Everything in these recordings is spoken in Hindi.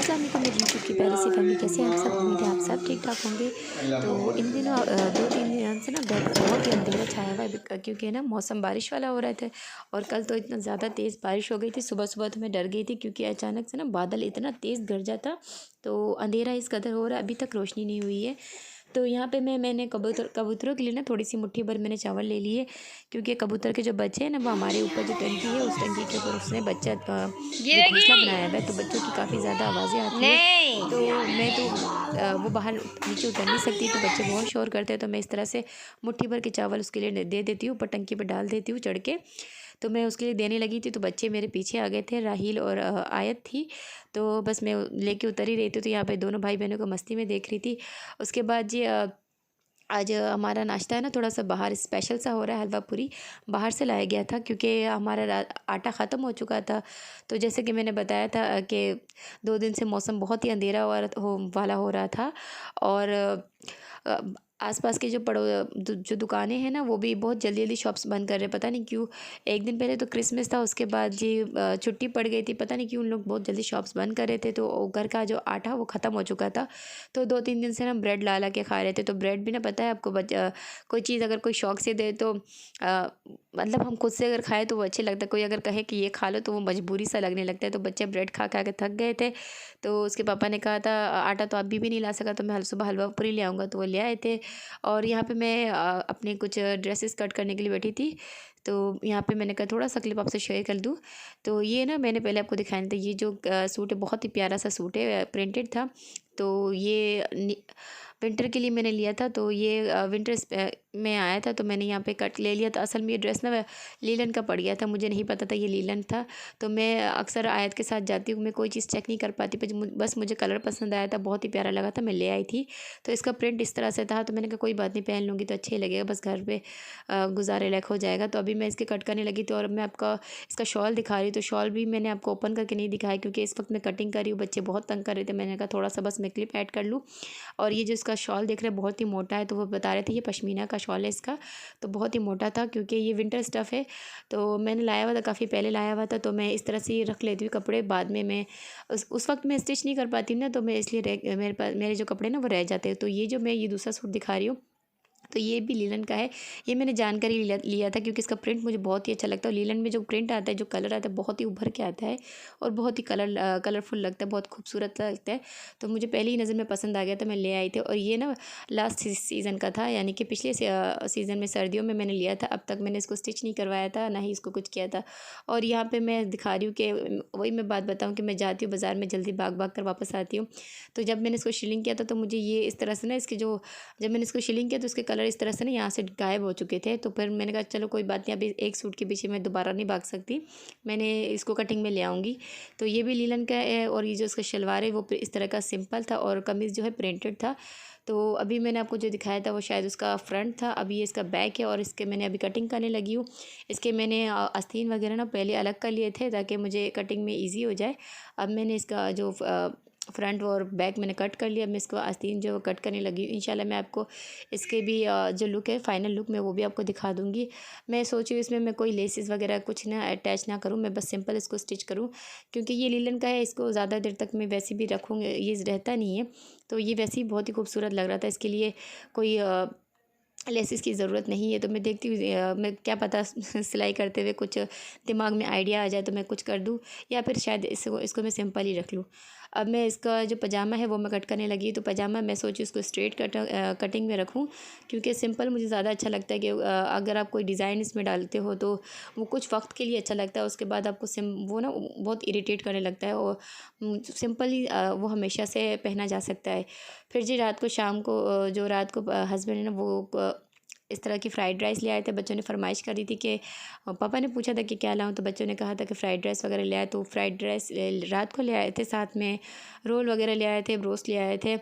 अस्सलाम वालेकुम मेरी यूट्यूब की प्यारी सी फैमिली, कैसे हैं आप सब। उम्मीद है आप सब ठीक ठाक होंगे। तो इन दिनों 2-3 दिन से ना बहुत ही अंधेरा छाया हुआ है, क्योंकि ना मौसम बारिश वाला हो रहा था। और कल तो इतना ज़्यादा तेज़ बारिश हो गई थी, सुबह सुबह तो मैं डर गई थी, क्योंकि अचानक से ना बादल इतना तेज़ गरजा था। तो अंधेरा इस कदर हो रहा है, अभी तक रोशनी नहीं हुई है। तो यहाँ पे मैंने कबूतरों के लिए ना थोड़ी सी मुट्ठी भर मैंने चावल ले लिए, क्योंकि कबूतर के जो बच्चे हैं ना, वो हमारे ऊपर जो टंकी है उस टंकी के ऊपर उसने बच्चा जो घोंसला गिरेगी बनाया हुआ है, तो बच्चों की काफ़ी ज़्यादा आवाज़ें आती है। नहीं। तो मैं तो वो बाहर नीचे उतर नहीं सकती, तो बच्चे बहुत शोर करते हैं, तो मैं इस तरह से मुट्ठी भर के चावल उसके लिए दे देती हूँ, ऊपर टंकी पर डाल देती हूँ चढ़ के। तो मैं उसके लिए देने लगी थी, तो बच्चे मेरे पीछे आ गए थे, राहील और आयत थी। तो बस मैं लेके उतर ही रही थी, तो यहाँ पे दोनों भाई बहनों को मस्ती में देख रही थी। उसके बाद जी आज हमारा नाश्ता है ना, थोड़ा सा बाहर स्पेशल सा हो रहा है। हलवा पूरी बाहर से लाया गया था, क्योंकि हमारा आटा ख़त्म हो चुका था। तो जैसे कि मैंने बताया था कि 2 दिन से मौसम बहुत ही अंधेरा वाला हो रहा था। और अ, आसपास के जो दुकानें हैं ना, वो भी बहुत जल्दी जल्दी शॉप्स बंद कर रहे हैं, पता नहीं क्यों। एक दिन पहले तो क्रिसमस था, उसके बाद जी छुट्टी पड़ गई थी, पता नहीं क्यों उन लोग बहुत जल्दी शॉप्स बंद कर रहे थे। तो घर का जो आटा वो ख़त्म हो चुका था। तो 2-3 दिन से ना ब्रेड ला ला के खा रहे थे। तो ब्रेड भी ना, पता है आपको, कोई चीज़ अगर कोई शौक से दे तो मतलब हम खुद से अगर खाएं तो वो अच्छे लगता है, कोई अगर कहे कि ये खा लो तो वो मजबूरी सा लगने लगता है। तो बच्चे ब्रेड खा खा के थक गए थे। तो उसके पापा ने कहा था आटा तो अभी भी नहीं ला सका, तो मैं सुबह हलवा पूरी ले आऊँगा, तो वो ले आए थे। और यहाँ पे मैं अपने कुछ ड्रेसेस कट करने के लिए बैठी थी। तो यहाँ पे मैंने कहा थोड़ा सा क्लिप आपसे शेयर कर दूँ। तो ये ना मैंने पहले आपको दिखाया था, ये जो सूट है बहुत ही प्यारा सा सूट है, प्रिंटेड था। तो ये विंटर के लिए मैंने लिया था। तो ये विंटर में आया था, तो मैंने यहाँ पे कट ले लिया था। असल में ये ड्रेस ना लीलन का पड़ गया था, मुझे नहीं पता था ये लीलन था। तो मैं अक्सर आयत के साथ जाती हूँ, मैं कोई चीज़ चेक नहीं कर पाती, पर बस मुझे कलर पसंद आया था, बहुत ही प्यारा लगा था, मैं ले आई थी। तो इसका प्रिंट इस तरह से था, तो मैंने कहा कोई बात नहीं, पहन लूँगी तो अच्छा ही लगेगा, बस घर पे गुजारे लायक हो जाएगा। तो अभी मैं इसके कट करने लगी थी, और मैं आपका इसका शॉल दिखा रही हूँ। तो शॉल भी मैंने आपको ओपन करके नहीं दिखाया, क्योंकि इस वक्त मैं कटिंग कर रही हूँ, बच्चे बहुत तंग कर रहे थे। मैंने कहा थोड़ा सा बस मैं क्लिप ऐड कर लूँ। और ये जो इसका शॉल देख रहे हैं बहुत ही मोटा है, तो वो बता रहे थे ये पश्मीना का शॉल है इसका। तो बहुत ही मोटा था, क्योंकि ये विंटर स्टफ़ है। तो मैंने लाया हुआ था, काफ़ी पहले लाया हुआ था। तो मैं इस तरह से ही रख लेती हूँ कपड़े, बाद में मैं उस वक्त मैं स्टिच नहीं कर पाती हूँ ना, तो मैं इसलिए मेरे पास मेरे जो कपड़े ना वो रह जाते हैं। तो ये जो मैं ये दूसरा सूट दिखा रही हूँ, तो ये भी लीलन का है। ये मैंने जानकारी लिया था, क्योंकि इसका प्रिंट मुझे बहुत ही अच्छा लगता है। और लीलन में जो प्रिंट आता है, जो कलर आता है, बहुत ही उभर के आता है, और बहुत ही कलरफुल लगता है, बहुत खूबसूरत लगता है। तो मुझे पहली ही नज़र में पसंद आ गया, तो मैं ले आई थी। और ये ना लास्ट सीज़न का था, यानी कि पिछले सीज़न में सर्दियों में मैंने लिया था। अब तक मैंने इसको स्टिच नहीं करवाया था, ना ही इसको कुछ किया था। और यहाँ पर मैं दिखा रही हूँ कि वही मैं बात बताऊँ कि मैं जाती हूँ बाज़ार में, जल्दी भाग भाग कर वापस आती हूँ। तो जब मैंने इसको शिलिंग किया था, तो मुझे ये इस तरह से ना इसके जो जब मैंने इसको शिलिंग किया, तो उसके कलर इस तरह से ना यहाँ से गायब हो चुके थे। तो फिर मैंने कहा चलो कोई बात नहीं, अभी एक सूट के पीछे मैं दोबारा नहीं भाग सकती, मैंने इसको कटिंग में ले आऊँगी। तो ये भी लीलन का है। और ये जो इसका शलवार है वो इस तरह का सिंपल था, और कमीज़ जो है प्रिंटेड था। तो अभी मैंने आपको जो दिखाया था वो शायद उसका फ्रंट था, अभी ये इसका बैक है। और इसके मैंने अभी कटिंग करने लगी हूँ। इसके मैंने आस्तीन वगैरह ना पहले अलग कर लिए थे, ताकि मुझे कटिंग में ईजी हो जाए। अब मैंने इसका जो फ्रंट और बैक मैंने कट कर लिया, मैं इसको आस्तीन जो कट करने लगी हूँ। इंशाल्लाह मैं आपको इसके भी जो लुक है, फाइनल लुक मैं वो भी आपको दिखा दूँगी। मैं सोची हूँ इसमें मैं कोई लेसेस वगैरह कुछ ना अटैच ना करूँ, मैं बस सिंपल इसको स्टिच करूँ, क्योंकि ये लीलन का है। इसको ज़्यादा देर तक मैं वैसे भी रखूँगी, ये रहता नहीं है। तो ये वैसे ही बहुत ही खूबसूरत लग रहा था, इसके लिए कोई लेसिस की ज़रूरत नहीं है। तो मैं देखती हूँ मैं क्या पता सिलाई करते हुए कुछ दिमाग में आइडिया आ जाए, तो मैं कुछ कर दूँ, या फिर शायद इसको इसको मैं सिंपल ही रख लूँ। अब मैं इसका जो पजामा है वो मैं कट करने लगी। तो पजामा मैं सोची उसको स्ट्रेट कटिंग में रखूँ, क्योंकि सिंपल मुझे ज़्यादा अच्छा लगता है कि अगर आप कोई डिज़ाइन इसमें डालते हो तो वो कुछ वक्त के लिए अच्छा लगता है, उसके बाद आपको वो ना बहुत इरिटेट करने लगता है। और सिंपल ही वो हमेशा से पहना जा सकता है। फिर जी रात को शाम को जो रात को हस्बैंड है ना, वो इस तरह की फ़्राइड राइस ले आए थे। बच्चों ने फरमाइश करी थी कि पापा ने पूछा था कि क्या लाऊं, तो बच्चों ने कहा था कि फ़्राइड राइस वगैरह ले आए। तो फ़्राइड राइस रात को ले आए थे, साथ में रोल वगैरह ले आए थे, रोस्ट ले आए थे।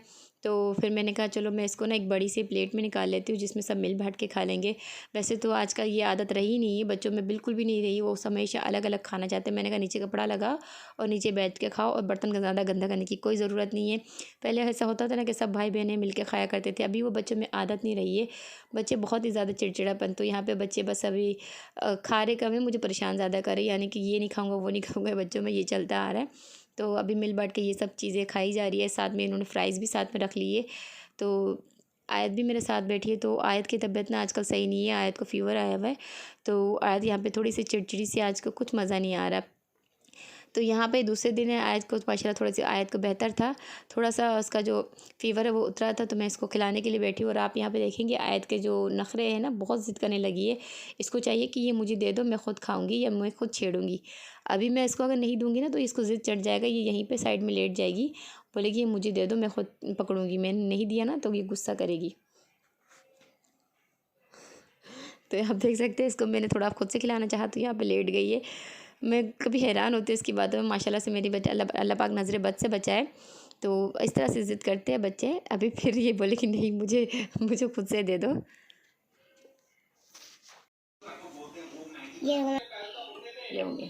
तो फिर मैंने कहा चलो मैं इसको ना एक बड़ी सी प्लेट में निकाल लेती हूँ, जिसमें सब मिल बाँट के खा लेंगे। वैसे तो आजकल ये आदत रही नहीं है बच्चों में, बिल्कुल भी नहीं रही, वो हमेशा अलग अलग खाना चाहते हैं। मैंने कहा नीचे कपड़ा लगाओ और नीचे बैठ के खाओ, और बर्तन का ज़्यादा गंदा करने की कोई ज़रूरत नहीं है। पहले ऐसा होता था ना कि सब भाई बहनें मिल के खाया करते थे, अभी वो बच्चों में आदत नहीं रही है। बच्चे बहुत ही ज़्यादा चिड़चिड़ापन, तो यहाँ पे बच्चे बस अभी खा रहे कम है, मुझे परेशान ज़्यादा कर रहे हैं, यानी कि ये नहीं खाऊंगा वो नहीं खाऊंगा, बच्चों में ये चलता आ रहा है। तो अभी मिल बांट के ये सब चीज़ें खाई जा रही है। साथ में इन्होंने फ्राइज़ भी साथ में रख लिए। तो आयत भी मेरे साथ बैठी है। तो आयत की तबीयत ना आजकल सही नहीं है, आयत को फ़ीवर आया हुआ है। तो आयत यहाँ पे थोड़ी सी चिड़चिड़ी सी, आज को कुछ मज़ा नहीं आ रहा। तो यहाँ पे दूसरे दिन है, आयत को माशाल्लाह थोड़ी सी आयत को बेहतर था, थोड़ा सा उसका जो फ़ीवर है वो उतरा था। तो मैं इसको खिलाने के लिए बैठी हूँ। और आप यहाँ पे देखेंगे आयत के जो नखरे हैं ना, बहुत ज़िद करने लगी है। इसको चाहिए कि ये मुझे दे दो, मैं ख़ुद खाऊंगी या मैं ख़ुद छेड़ूंगी। अभी मैं इसको अगर नहीं दूंगी ना तो इसको ज़िद चढ़ जाएगा, ये यहीं पर साइड में लेट जाएगी, बोलेगी ये मुझे दे दो, मैं ख़ुद पकड़ूंगी। मैंने नहीं दिया ना तो ये गुस्सा करेगी। तो आप देख सकते हैं, इसको मैंने थोड़ा खुद से खिलाना चाहा तो यहाँ पे लेट गई है। मैं कभी हैरान होती हूँ इसकी बातों में। माशाल्लाह से मेरी बच्चा, अल्लाह अल्लाह पाक नज़र बद से बचाए। तो इस तरह से ज़िद करते हैं बच्चे। अभी फिर ये बोले कि नहीं, मुझे मुझे खुद से दे दो। ये हो गया।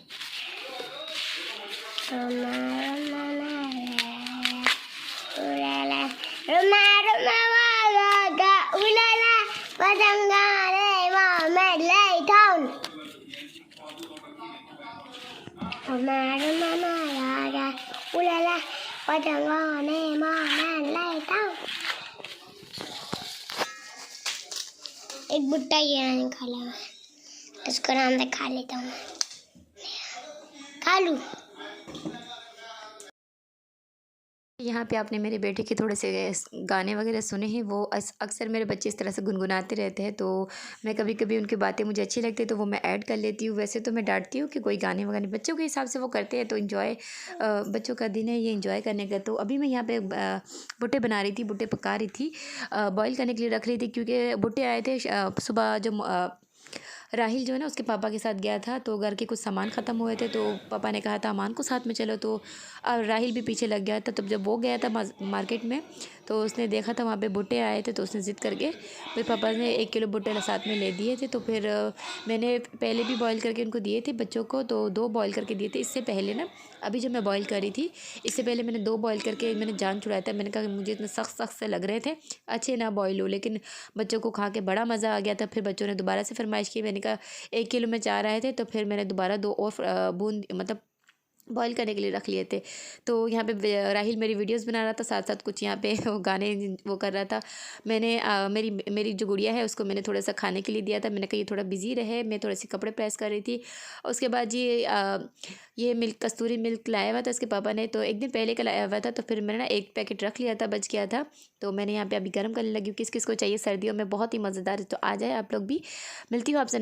एक बुट्टा ये निकाला मैं, इसको आराम से खा लेता हूँ, खा लूँ। यहाँ पे आपने मेरे बेटे के थोड़े से गाने वगैरह सुने हैं। वो अक्सर मेरे बच्चे इस तरह से गुनगुनाते रहते हैं। तो मैं कभी कभी उनकी बातें मुझे अच्छी लगती है तो वो मैं ऐड कर लेती हूँ। वैसे तो मैं डांटती हूँ कि कोई गाने वगाने बच्चों के हिसाब से वो करते हैं, तो इन्जॉय, बच्चों का दिन है ये, इन्जॉय करने का। तो अभी मैं यहाँ पे भुट्टे बना रही थी, भुट्टे पका रही थी, बॉईल करने के लिए रख रही थी। क्योंकि भुट्टे आए थे सुबह, जो राहिल जो है ना उसके पापा के साथ गया था, तो घर के कुछ सामान ख़त्म हुए थे। तो पापा ने कहा था अमान को साथ में चलो, तो राहिल भी पीछे लग गया था। तब जब वो गया था मार्केट में तो उसने देखा था वहाँ पे भुट्टे आए थे, तो उसने ज़िद करके फिर पापा ने 1 किलो भुट्टे साथ में ले दिए थे। तो फिर मैंने पहले भी बॉईल करके उनको दिए थे बच्चों को, तो 2 बॉईल करके दिए थे। इससे पहले ना, अभी जब मैं बॉईल कर रही थी, इससे पहले मैंने 2 बॉईल करके मैंने जान छुड़ाया था। मैंने कहा कि मुझे इतने सख्त सख्त से लग रहे थे, अच्छे ना बॉईल हो, लेकिन बच्चों को खा के बड़ा मज़ा आ गया था। फिर बच्चों ने दोबारा से फरमाइश की। मैंने कहा 1 किलो में 4 आए थे, तो फिर मैंने दोबारा 2 और बूंद मतलब बॉईल करने के लिए रख लिए थे। तो यहाँ पे राहिल मेरी वीडियोस बना रहा था, साथ साथ कुछ यहाँ पे वो गाने वो कर रहा था। मैंने मेरी मेरी जो गुड़िया है उसको मैंने थोड़ा सा खाने के लिए दिया था। मैंने कहा ये थोड़ा बिजी रहे, मैं थोड़े से कपड़े प्रेस कर रही थी। उसके बाद ये मिल्क, कस्तूरी मिल्क लाया हुआ था उसके पापा ने, तो एक दिन पहले का लाया हुआ था। तो फिर मैंने ना 1 पैकेट रख लिया था, बच गया था। तो मैंने यहाँ पे अभी गर्म करने लगी हूँ। किस किस को चाहिए सर्दियों में, बहुत ही मज़ेदार है। तो आ जाए आप लोग भी। मिलती हूँ आपसे।